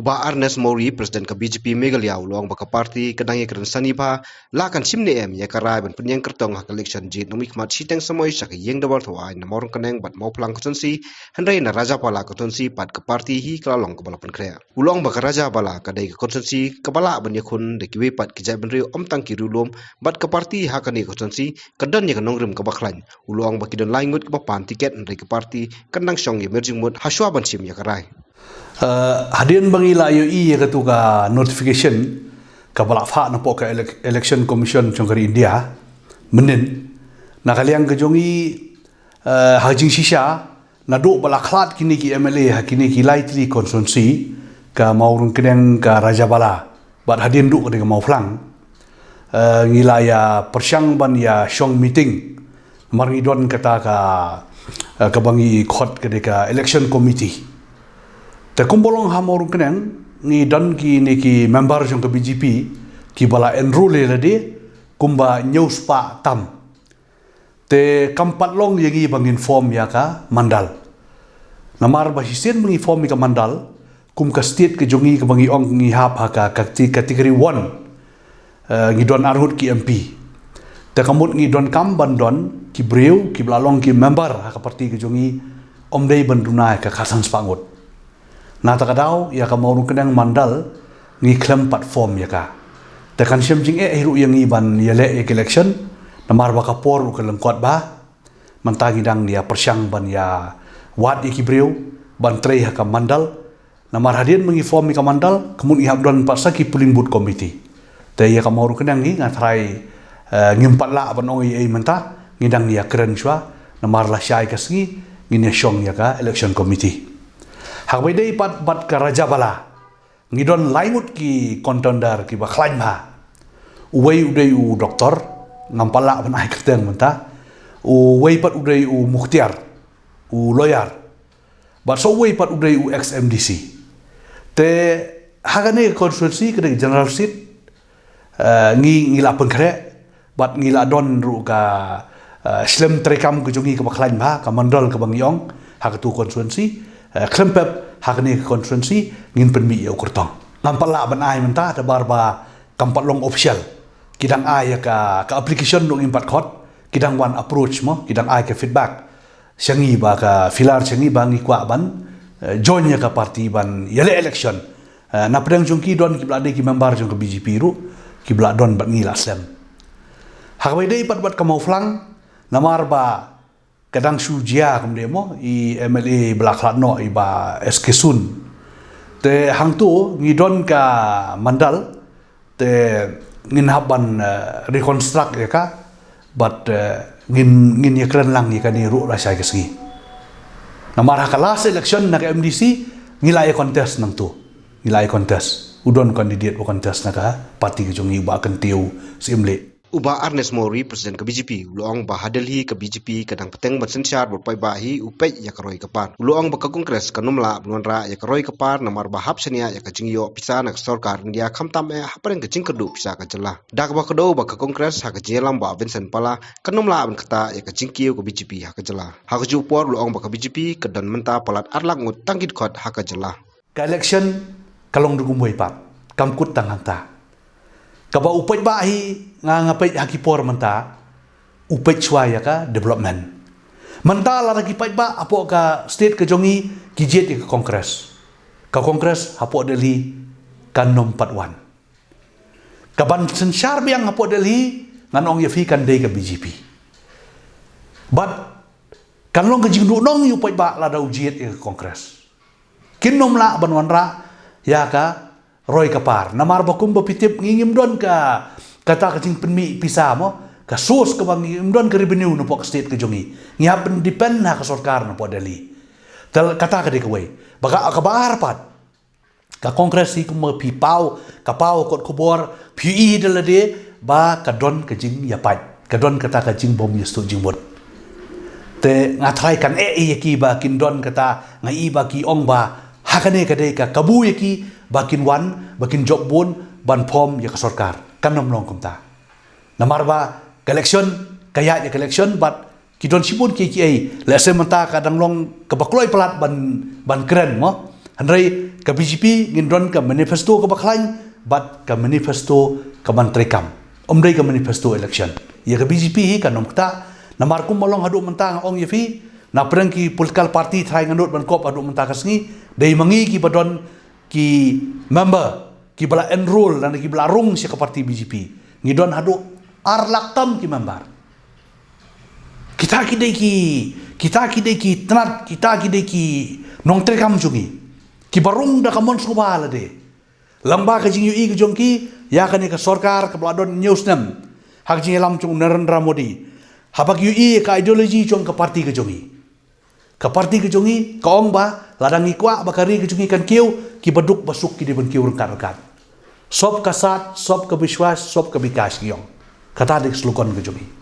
Uba Ernest Mori, Presiden ke BJP Meghalaya, luang baka parti kadang keren sani ba, lakan simne ya karai ban penyeng kertong hak election jit nomik mat siteng semoy sak yeng dawal thawai na morong kaneng bat mau pelang konsensi, hendrai na raja pala konsensi pat ke parti hi kelalong ke balapan krea. Ulang baka raja pala kadai ke konsensi kebala ban yakun de kiwe pat kijai benri om tang kirulum bat ke parti hakani konsensi kedan ya kanongrim ke baklan. Ulang baki don laingut ke bapan tiket hendrai ke parti kendang syong ya merjing mut haswa ban sim ya karai. Hadian bangi la IOE katu ka notification ka balak fa na po ka election commission chongkari India menin na kaliang kejongi hajing shisha na do balak klat kini ki MLA kini ki lightly konsensi ka maurung kedeng ka Raja Bala bat hadian du ka mau flang ngila ya persyang ban ya shong meeting marngidon kata ka bangi khot ka election committee. Te kumbolong hamorung kenang ni dan ki member jong ke BJP ki bala enrole lade kumba news pa tam te kampat long yangi bangin form ya ka mandal namar ba hisen bangi form ka mandal kum ka state ke jongi ke bangi ong ngi hap ha ka kategori 1 ngi don arhut ki MP te kamut ngi don kam bandon ki breu ki blalong ki member ha ka parti ke jongi omdei banduna ka khasan spangot. Nah takadaw ya ka maurung kenang mandal ngi klem platform ya ka. Tekan syem jing hiru yang iban yale election namar ba kapor u kelengkot ba mantagi dang dia persyang ban ya wat ikibreu ban trei ha ka mandal namar hadian mengi form ka mandal kemun ihab don pasaki puling boot committee. Te ya ka maurung kenang ni ngatrai ngimpat la ban ong ei menta ngidang dia keren swa namar la syai ka sengi ngine syong ya ka election committee. Hak bedai pat ke Raja Bala ngidon laingut ki kontender ki bakhlain ba uwei udai u doktor ngampala ban ai keteng menta uwei pat udai u mukhtiar u lawyer bat so uwei pat udai u ex MDC te hagane konstitusi ke general seat ngila pengkre bat ngila don ru ka slim trekam ke jongi ke bakhlain ba ka mandal ke bangyong hak tu konstitusi klempep hakni konferensi ngin penmi ya kurtong nampala ban ai menta ta barba kampat long official kidang ai ka application dong impat khot kidang one approach mo kidang ai ka feedback syangi ba ka filar syangi ba ngi kwa ban join ya ka parti ban yale election na pedang jongki don ki blade ki member jong ke BJP ru ki bladon ban ngi lasem hakwai dei pat ka mau flang namar ba kadang sujia kemudian mo i MLA belaklat no iba eskesun te hang tu ngidon ka mandal te ngin haban reconstruct ya ka but ngin ya keren lang ya kan ni ru rasa ke segi namar ka last election na MDC ngilai contest nang tu ngilai contest udon kandidat bu contest na ka parti ke jongi ba kan tiu simle. Uba Ernest Mori, Presiden ke BJP, luang ba hadelhi ke BJP kadang peteng bersensyar berpai bahi upej ya karoi kepar. Luang ba ke kongres kanumla benwanra ya karoi kepar namar bahap senia ya ke jingyo pisa na sorkar India khamtam hapareng ke jingkedu pisa ke jelah. Dak ba kedo ba ke kongres ha ke jelam ba Vincent Pala kanumla ben kata ya ke jingkiu ke BJP ha ke jelah. Ha ke jupor luang ba ke BJP kedan menta palat arlak ngut tangkit khot ha ke jelah. Ke election kalong dugumoi pap kamkut tanganta. Kaba upej bahi ngapej hakipor menta upej suaya ka development menta la lagi pej ba apo ka state ke jongi kijet ke kongres apo Delhi kan nom 41 kaban sensyar biang apo Delhi nganong yafi kan dei ke BJP but kan long ke jingdu nong yu pej ba la da ujiet ke kongres kinom la banwanra ya ka Roy kapar namar bakum bapitip ngingim don ka kata kacing penmi pisa mo ka sos ka bang ngingim don ka revenue no pok state ke jongi ngihap depend na ka sorkar no po Delhi tal kata ka dikaway baka akabar pat ka kongres si kum pipau kapau kot kubor pui delade ba ka don ka jing yapat ka don kata ka jing bom yestu jingbot te ngatrai kan yaki ba kin don kata ngai ba ki ong ba hakane ka dei ka kabu yaki bakin wan, bakin job bon, ban pom ya kasorkar, kan nomlong kumta. Namar ba election, kaya ya election, but kidon sipun KKA, lese menta kadang long kebakloi pelat ban keren mo, Handrai ka BJP ngindron ka manifesto ka baklain but ka manifesto ka mantri kam. Omdai ka manifesto election. Ya ka BJP ka nomkta na markum malong hadu mentang ong yefi na perangki political party try nganut ban kop adu mentang kasngi dai mangi ki badon ki member ki bala enroll dan ki bala rung si ka parti BJP. Ngidon hadu arlaktam ki member. Kita kidai ki tenat kita kidai ki nong trekam jungi ki barung da kamon subala de lamba ka jing yu jong ki ya kan ka sarkar ka bladon news nam hak jing lam chung Narendra Modi habak yu ka ideologi chung ka parti ka jongi ka ong ba ladangi kwa bakari ka jungi kan kiu ki baduk basuk ki de ban kiu rengkat sob ka sat sob ka biswas sob ka bikas gyong kata dik slogan ka jongi